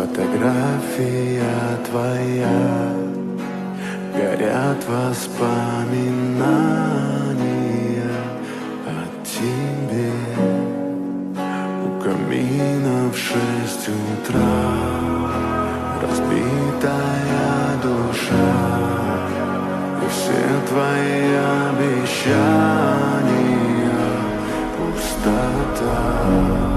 Фотография твоя, горят воспоминания о тебе. У камина в 6 утра разбитая душа, и все твои обещания пустота.